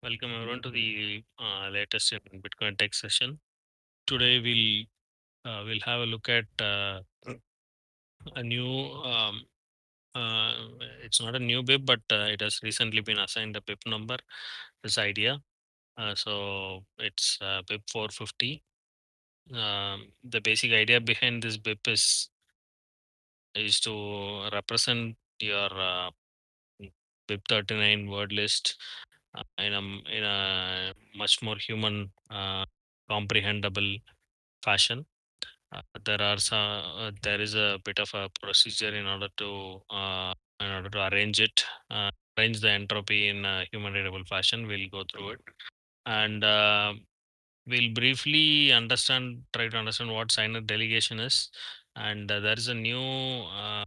Welcome everyone to the latest in Bitcoin Tech session. Today we'll have a look at a new. Uh, it's not a new BIP, but it has recently been assigned a BIP number. This idea. So it's BIP 450. The basic idea behind this BIP is to represent your BIP 39 word list in a much more human, comprehensible fashion. There is a bit of a procedure in order to arrange the entropy in a human readable fashion. We'll go through it, and we'll briefly try to understand what signer delegation is, and there is a new um,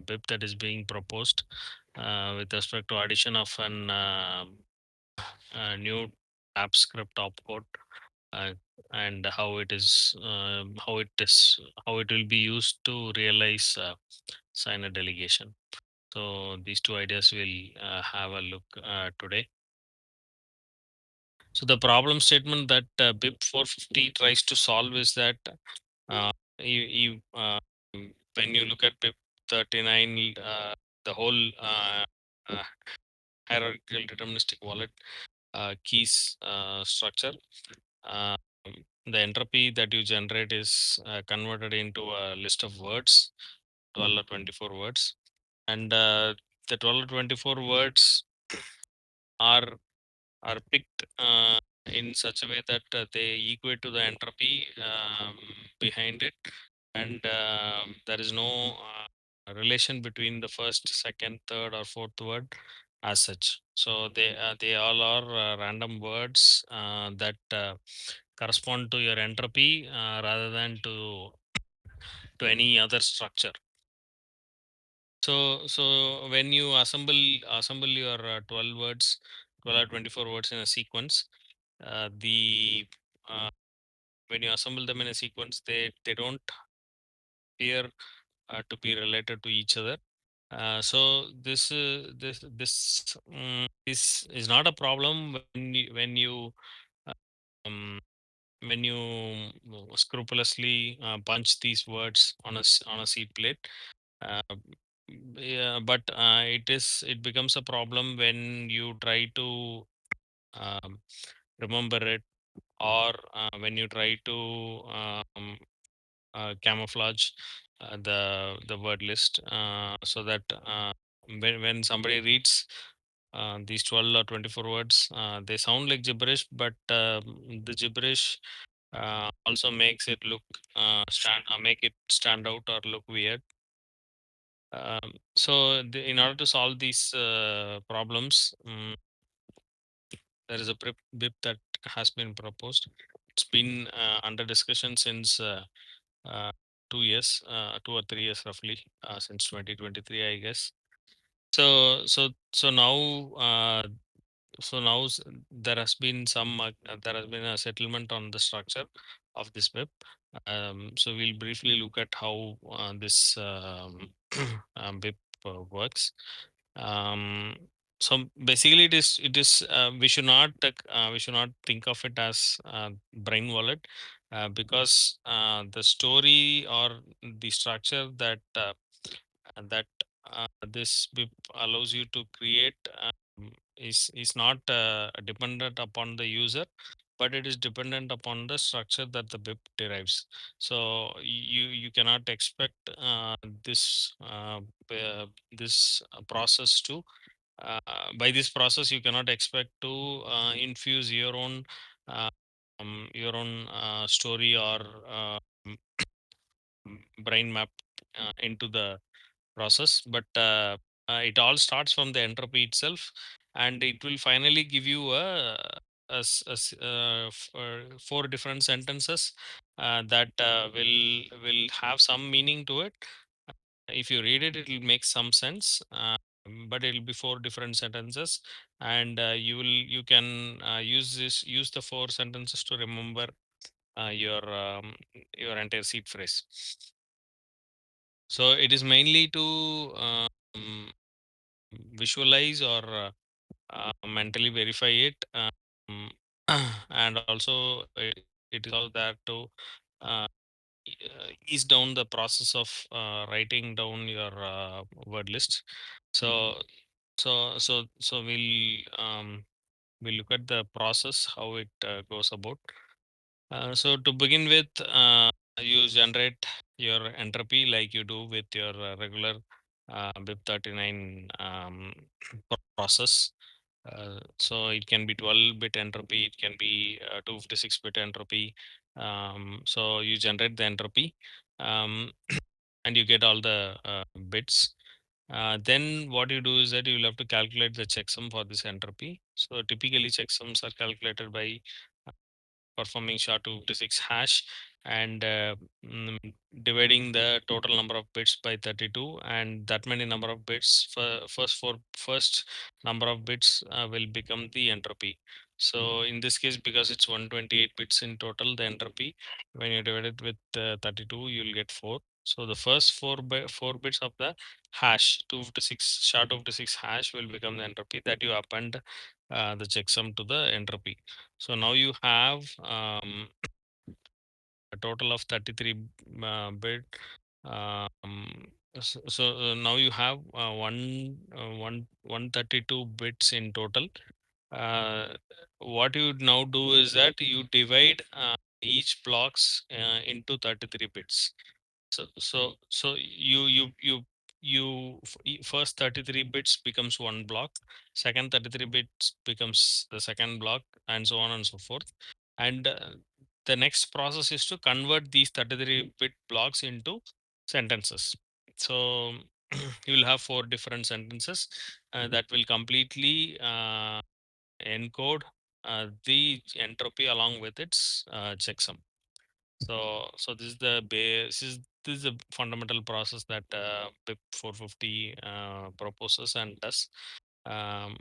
BIP that is being proposed with respect to addition of a new app script opcode, uh, and how it will be used to realize signer delegation. So these two ideas we'll have a look today. So the problem statement that BIP 450 tries to solve is that uh, when you look at BIP 39, the whole uh, hierarchical deterministic wallet keys structure, uh, the entropy that you generate is converted into a list of words, 12 or 24 words, and the 12 or 24 words are picked in such a way that they equate to the entropy behind it, and there is no relation between the first, second, third, or fourth word as such. So they all are random words that correspond to your entropy rather than to any other structure. So when you assemble your 12 words, 12 or 24 words in a sequence, the when you assemble them in a sequence, they don't appear to be related to each other. So this is not a problem um, when you scrupulously punch these words on on a seed plate. Uh, yeah, but it becomes a problem when you try to um, remember it, or when you try to camouflage the word list, so that when somebody reads these 12 or 24 words, they sound like gibberish, but the gibberish also makes it make it stand out or look weird. In order to solve these problems, there is a BIP that has been proposed. It's been under discussion since uh, 2 years, 2 or 3 years roughly, since 2023, I guess. So now there has been there has been a settlement on the structure of this web. So we'll briefly look at how this BIP works. Um, so basically, we should not think of it as brain wallet, because the story or the structure that this BIP allows you to create is not dependent upon the user, but it is dependent upon the structure that the BIP derives. So you cannot expect this process to by this process you cannot expect to infuse uh, your own story or brain map into the process, but it all starts from the entropy itself, and it will finally give you four different sentences that will have some meaning to it. If you read it, it will make some sense, but it will be four different sentences, and you can use the four sentences to remember your entire seed phrase. So it is mainly to visualize or mentally verify it, and also it is also there to uh, ease down the process of writing down your word list. So we'll look at the process how it goes about. So to begin with, you generate your entropy like you do with your regular BIP 39 process. So it can be 12-bit entropy, it can be 256-bit entropy. So you generate the entropy, um, and you get all the bits. Then what you do is that you will have to calculate the checksum for this entropy. So typically checksums are calculated by performing SHA-256 hash and mm, dividing the total number of bits by 32, and that many number of bits for first number of bits will become the entropy. So in this case, because it's 128 bits in total, the entropy, when you divide it with 32, you'll get 4. So the first 4 bits of the hash 256 SHA-256 hash will become the entropy that you append the checksum to the entropy. So now you have a total of 33 bit. Now you have 132 bits in total. Uh, what you now do is that you divide each blocks into 33 bits. So first 33 bits becomes one block, second 33 bits becomes the second block, and so on and so forth. And the next process is to convert these 33-bit blocks into sentences. So you will have 4 different sentences that will completely encode the entropy along with its checksum. So this is the base. This is a fundamental process that BIP 450 proposes and does. Um,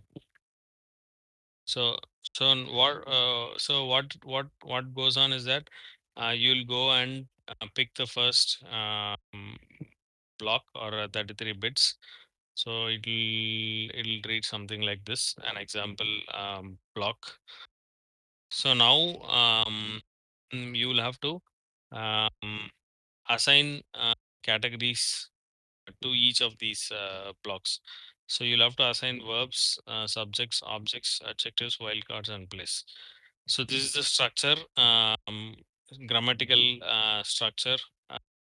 so what goes on is that you'll go and pick the first block or 33 bits. So it'll read something like this, an example block. So now you will have to um, assign categories to each of these blocks. So you'll have to assign verbs, subjects, objects, adjectives, wildcards, and place. So this is the structure, grammatical structure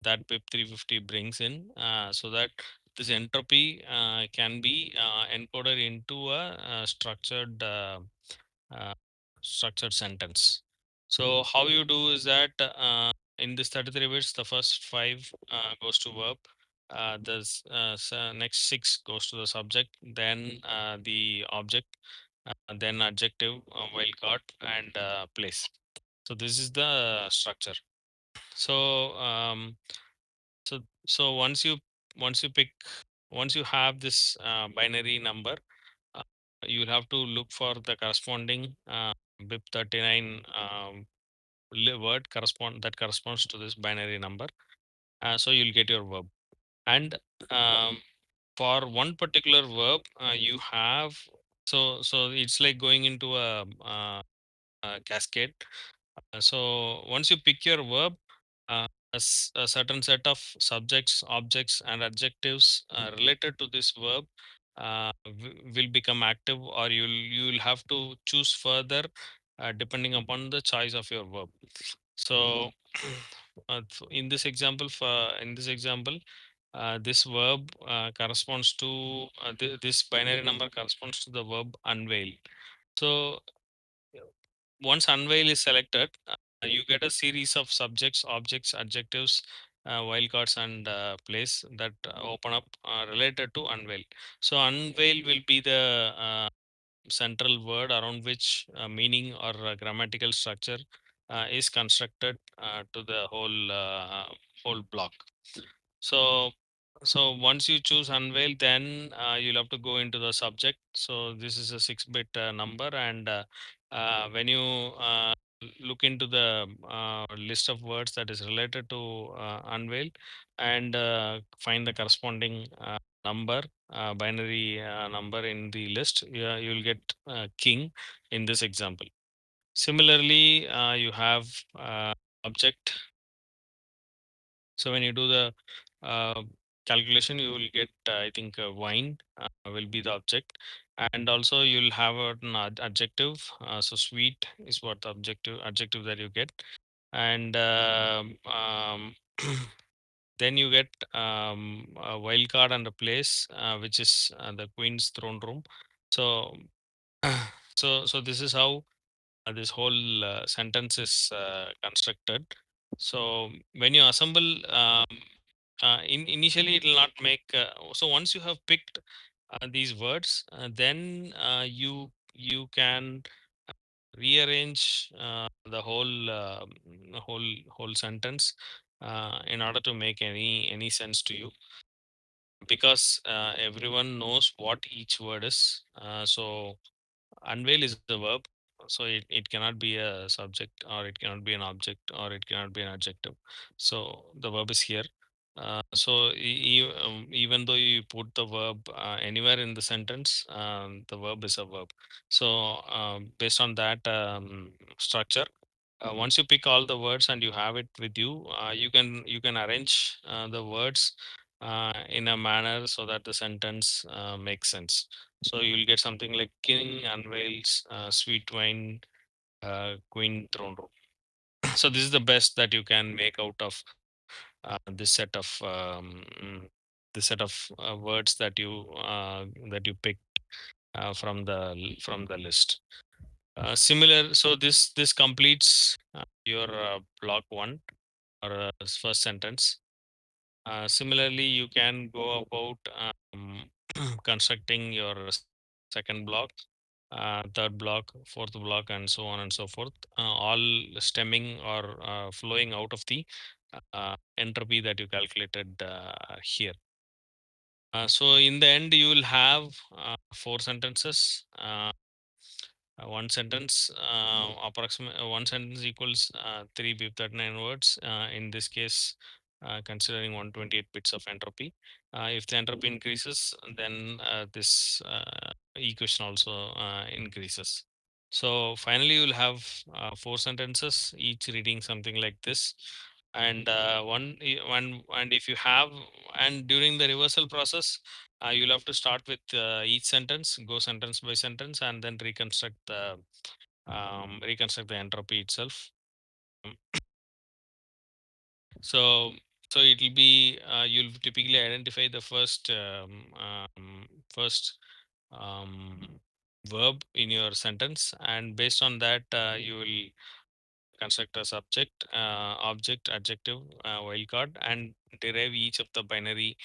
that BIP 350 brings in, so that this entropy can be encoded into a uh, structured sentence. So how you do is that in this 33 bits, the first 5 goes to verb, the next 6 goes to the subject, then the object, then adjective, wildcard, and place. So this is the structure. So once you pick once you have this binary number, uh, you will have to look for the corresponding BIP 39 word corresponds to this binary number. So you'll get your verb, and um, for one particular verb you have, so it's like going into a cascade. So once you pick your verb, a certain set of subjects, objects, and adjectives related to this verb will become active, or you'll have to choose further depending upon the choice of your verb. So in this example, this verb corresponds to this binary number corresponds to the verb unveil. So once unveil is selected, you get a series of subjects, objects, adjectives, wildcards, and place that open up related to unveil. So unveil will be the central word around which meaning or grammatical structure is constructed to the whole block. So once you choose unveil, then you'll have to go into the subject. So this is a 6-bit number, and when you look into the list of words that is related to unveil and find the corresponding number, binary number in the list, you will get king in this example. Similarly, you have object. So when you do the uh, calculation, you will get, I think, wine will be the object, and also you'll have an adjective. So sweet is what the adjective that you get, and then you get a wild card and a place, which is the queen's throne room. So so this is how this whole sentence is constructed. So when you assemble, initially it will not make. So once you have picked these words, then you can rearrange the whole sentence in order to make any sense to you, because everyone knows what each word is. So unveil is the verb, so it cannot be a subject, or it cannot be an object, or it cannot be an adjective. So the verb is here. So even though you put the verb anywhere in the sentence, the verb is a verb. So based on that structure, once you pick all the words and you have it with you, you can arrange the words in a manner so that the sentence makes sense. So you'll get something like king unveils sweet wine, queen throne room. So this is the best that you can make out of this set of words that you pick from the list. Similar, so this completes your block one, or first sentence. Similarly, you can go about constructing your second block, third block, fourth block, and so on and so forth, all stemming or flowing out of the entropy that you calculated here. So in the end, you will have four sentences. One sentence, approximate one sentence equals 3 BIP39 words. In this case, considering 128 bits of entropy. If the entropy increases, then this equation also increases. So finally, you will have four sentences, each reading something like this. And one, and if you have, and during the reversal process, you'll have to start with each sentence, go sentence by sentence, and then reconstruct the entropy itself. Um, So so it will be, you'll typically identify the first um, verb in your sentence, and based on that, you will construct a subject, object, adjective, wildcard, and derive each of the binaries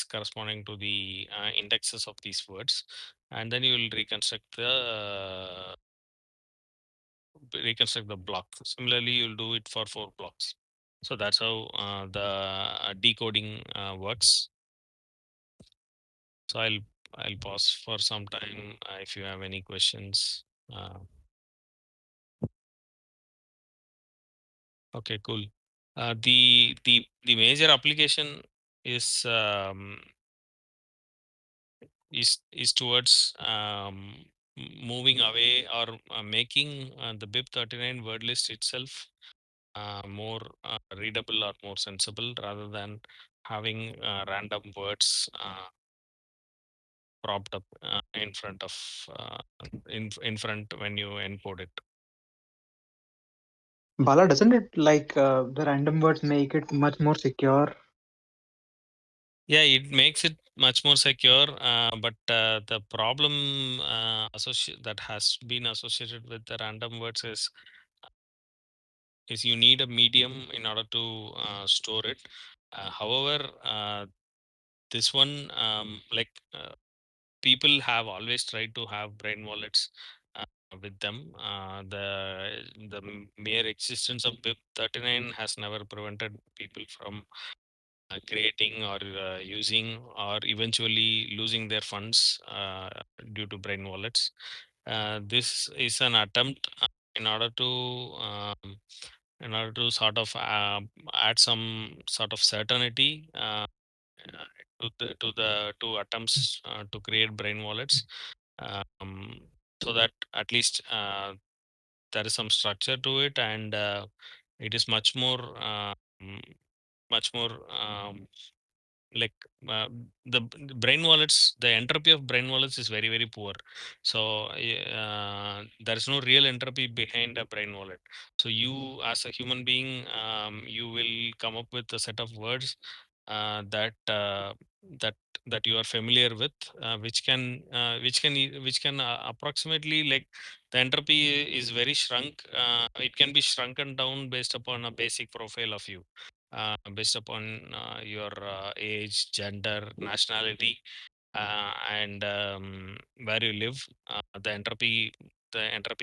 corresponding to the indexes of these words, and then you will reconstruct the block. Similarly, you'll do it for four blocks. So that's how the decoding works. So I'll pause for some time if you have any questions. Uh, okay, cool. The major application is is towards moving away, or making the BIP39 word list itself more readable or more sensible, rather than having random words propped up in front of in front when you encode it. Bala, doesn't it like the random words make it much more secure? Yeah, it makes it much more secure, but the problem that has been associated with the random words is you need a medium in order to store it. However, this one, like people have always tried to have brain wallets with them. The mere existence of BIP39 has never prevented people from creating, or using, or eventually losing their funds due to brain wallets. This is an attempt in order to um, in order to sort of add some sort of certainty the two attempts to create brain wallets, um, so that at least there is some structure to it, and it is mm, much more like uh, the brain wallets, the entropy of brain wallets is very very poor. So there is no real entropy behind a brain wallet. So you as a human being, you will come up with a set of words that that you are familiar with, which can approximately, like, the entropy is very shrunk. It can be shrunken down based upon a basic profile of you, based upon your age, gender, nationality, and where you live. The entropy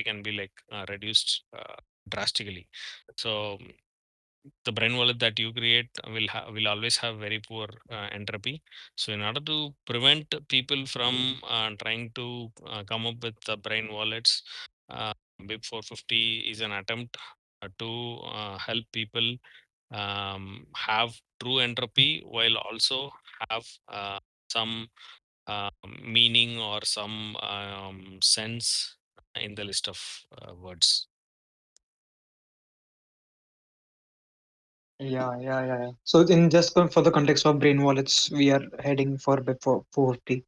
can be like reduced drastically. So the brain wallet that you create will always have very poor entropy. So in order to prevent people from trying to come up with the brain wallets, BIP 450 is an attempt to help people have true entropy while also have some meaning or some sense in the list of words. Yeah. So in just for the context of brain wallets, we are heading for before 450.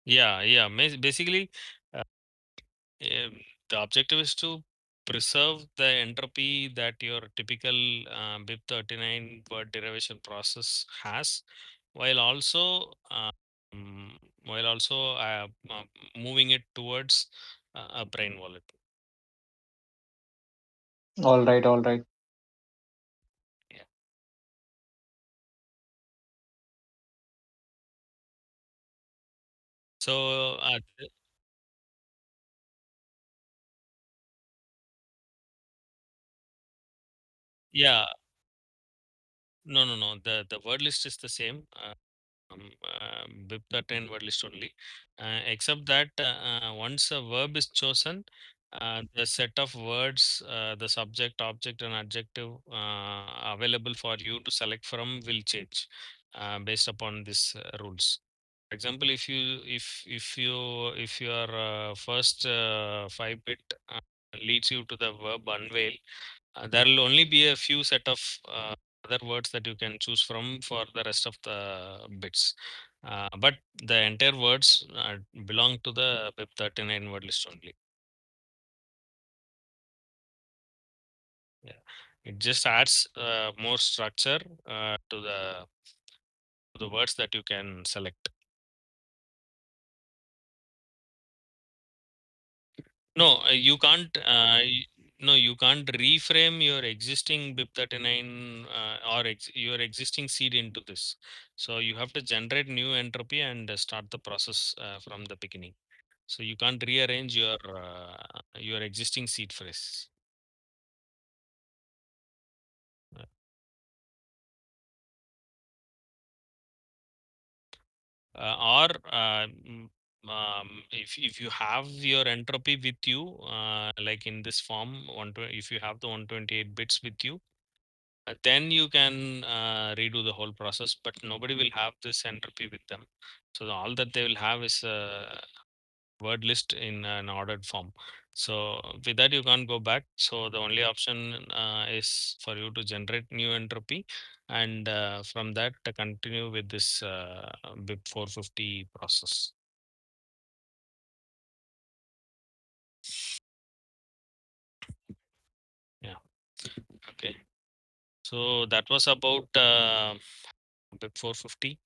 Yeah. Basically, uh, um, the objective is to preserve the entropy that your typical BIP 39 word derivation process has, while also um, while also moving it towards a brain wallet. All right. Yeah. So yeah, no. The word list is the same. BIP 10 word list only, except that once a verb is chosen, the set of words, the subject, object, and adjective available for you to select from will change based upon these rules. For example, if your first 5 bit leads you to the verb unveil, there will only be a few set of other words that you can choose from for the rest of the bits. But the entire words belong to the BIP 39 word list only. Yeah. It just adds more structure to the words that you can select. No, you can't. No, you can't reframe your existing BIP 39 or your existing seed into this. So you have to generate new entropy and start the process from the beginning. So you can't rearrange your existing seed phrase. Or if you have your entropy with you, like in this form, if you have the 128 bits with you, then you can redo the whole process, but nobody will have this entropy with them. So all that they will have is a word list in an ordered form. So with that you can't go back. So the only option is for you to generate new entropy, and from that to continue with this BIP 450 process. Yeah. Okay. So that was about BIP 450.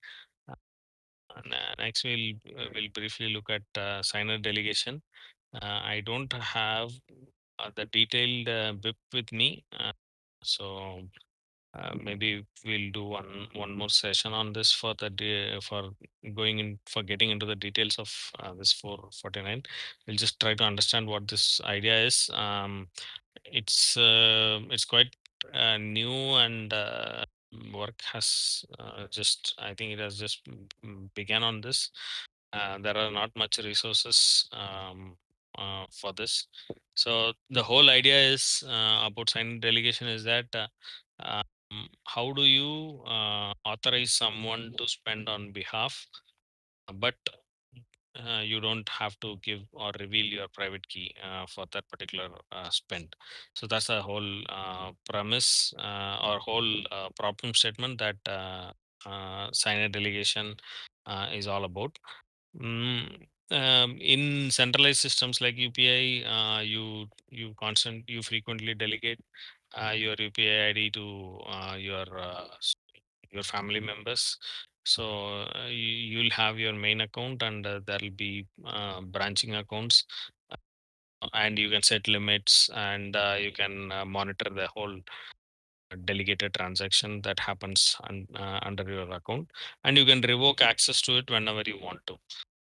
Next, we'll briefly look at signer delegation. I don't have the detailed BIP with me, so maybe we'll do one more session on this for the for going in for getting into the details of this 449. We'll just try to understand what this idea is. It's quite new, and work has just, I think it has just began on this. There are not much resources for this. So the whole idea is about signing delegation is that how do you authorize someone to spend on behalf, but you don't have to give or reveal your private key for that particular spend. So that's a whole premise or whole problem statement that signer delegation is all about. In centralized systems like UPI, you frequently delegate your UPI ID to your family members. So you'll have your main account, and there'll be branching accounts, and you can set limits, and you can monitor the whole delegated transaction that happens under your account, and you can revoke access to it whenever you want to.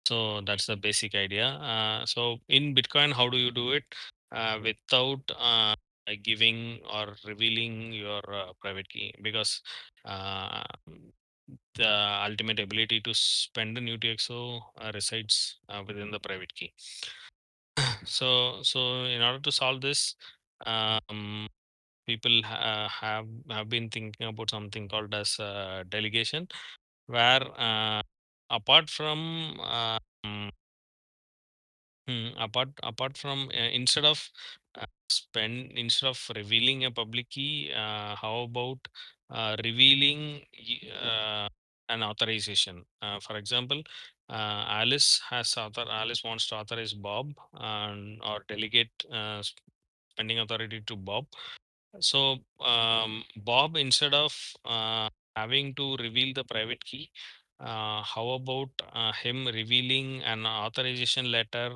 So that's the basic idea. So in Bitcoin, how do you do it without giving or revealing your private key? Because uh, the ultimate ability to spend an UTXO resides within the private key. So in order to solve this, um, people have been thinking about something called as delegation, where apart from apart from instead of revealing a public key, how about revealing an authorization? For example, Alice wants to authorize Bob or delegate spending authority to Bob. So Bob, instead of having to reveal the private key, how about him revealing an authorization letter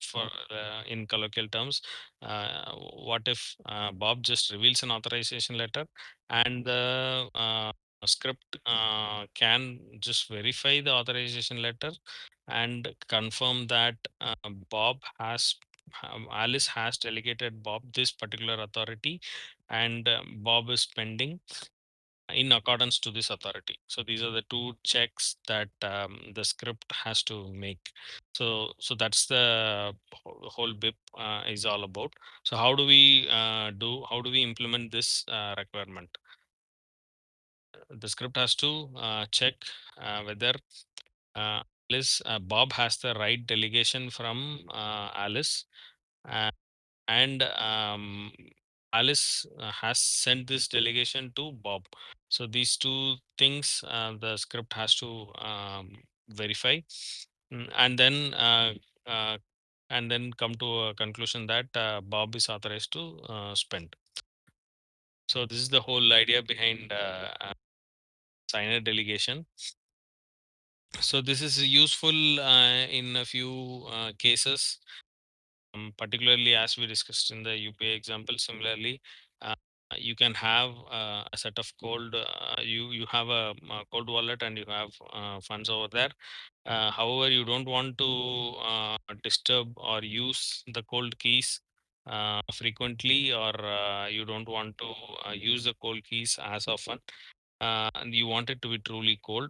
for in colloquial terms? What if Bob just reveals an authorization letter, and the script can just verify the authorization letter and confirm that Alice has delegated Bob this particular authority, and Bob is pending in accordance to this authority. So these are the two checks that the script has to make. So that's the whole BIP is all about. So how do we implement this requirement? The script has to check whether uh, Bob has the right delegation from Alice, uh, and Alice has sent this delegation to Bob. So these two things the script has to verify. Mm, uh, and then come to a conclusion that Bob is authorized to spend. So this is the whole idea behind signer delegation. So this is useful in a few cases, particularly as we discussed in the UPI example. Similarly, uh, you can have a set of cold. You have a cold wallet, and you have funds over there. However, you don't want to disturb or use the cold keys frequently, or you don't want to use the cold keys as often, and you want it to be truly cold.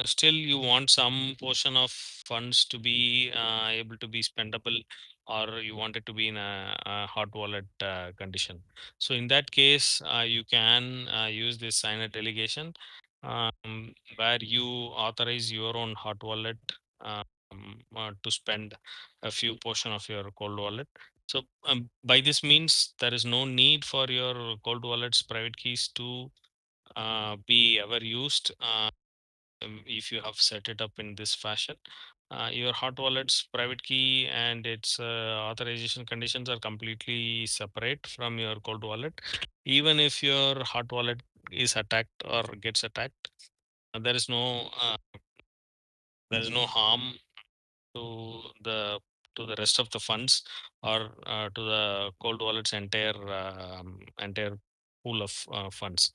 Still, you want some portion of funds to be able to be spendable, or you want it to be in a hot wallet condition. So in that case, you can use this signer delegation, where you authorize your own hot wallet to spend a few portion of your cold wallet. So by this means, there is no need for your cold wallet's private keys to be ever used if you have set it up in this fashion. Your hot wallet's private key and its authorization conditions are completely separate from your cold wallet. Even if your hot wallet is attacked or gets attacked, there is no harm to the rest of the funds, or to the cold wallet's entire pool of funds.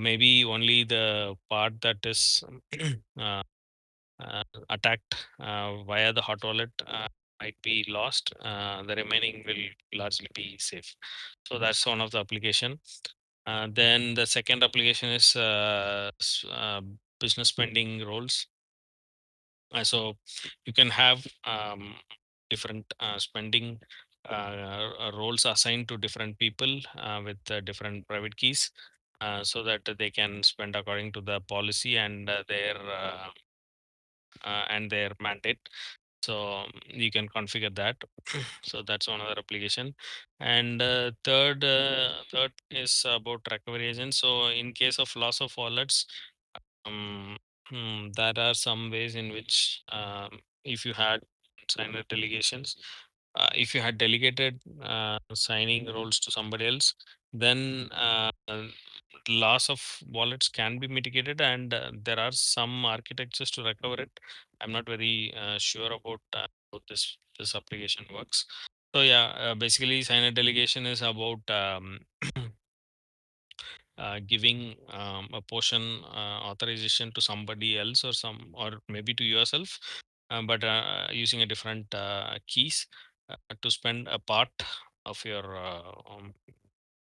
Maybe only the part that is uh, attacked via the hot wallet might be lost. The remaining will largely be safe. So that's one of the application. Then the second application is business spending roles. So you can have different spending roles assigned to different people with different private keys. so that they can spend according to the policy and their mandate. So you can configure that. So that's one other application. And third is about recovery agent. So in case of loss of wallets, um, there are some ways in which, if you had signed delegations, if you had delegated signing roles to somebody else, then loss of wallets can be mitigated, and there are some architectures to recover it. I'm not very sure about how this application works. So yeah, basically, signer delegation is about giving a portion authorization to somebody else, or maybe to yourself, but using a different keys to of your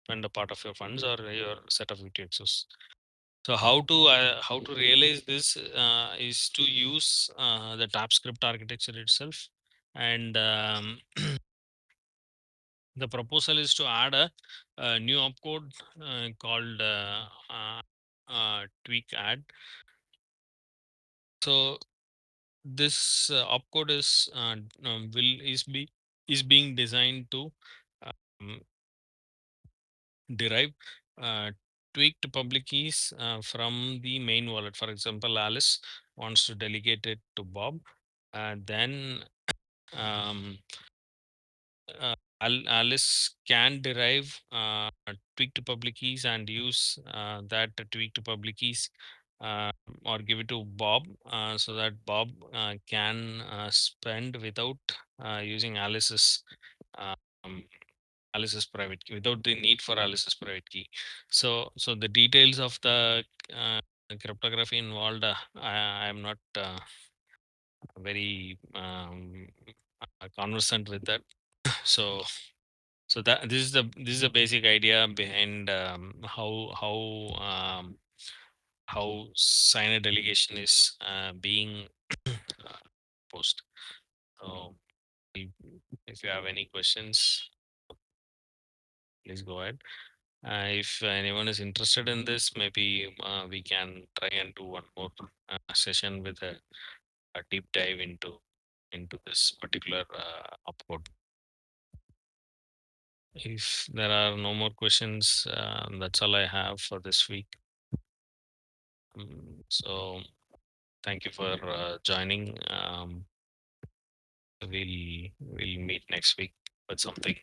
spend a part of your funds or your set of UTXOs. So how to realize this is to use the TypeScript architecture itself, and the proposal is to add a new opcode called tweak add. So this opcode is being designed to um, derive uh, tweaked public keys from the main wallet. For example, Alice wants to delegate it to Bob. Then um, Alice can derive tweaked public keys and use that tweaked public keys, or give it to Bob, so that Bob can spend without using uh, um, Alice's private key, without the need for Alice's private key. So the details of the cryptography involved, I am not very conversant with that. So that this is the basic idea behind how signer delegation is being posed. So if if you have any questions, please go ahead. If anyone is interested in this, maybe we can try and do one more session with a deep dive into this particular opcode. If there are no more questions, that's all I have for this week. So thank you for joining. We'll meet next week with something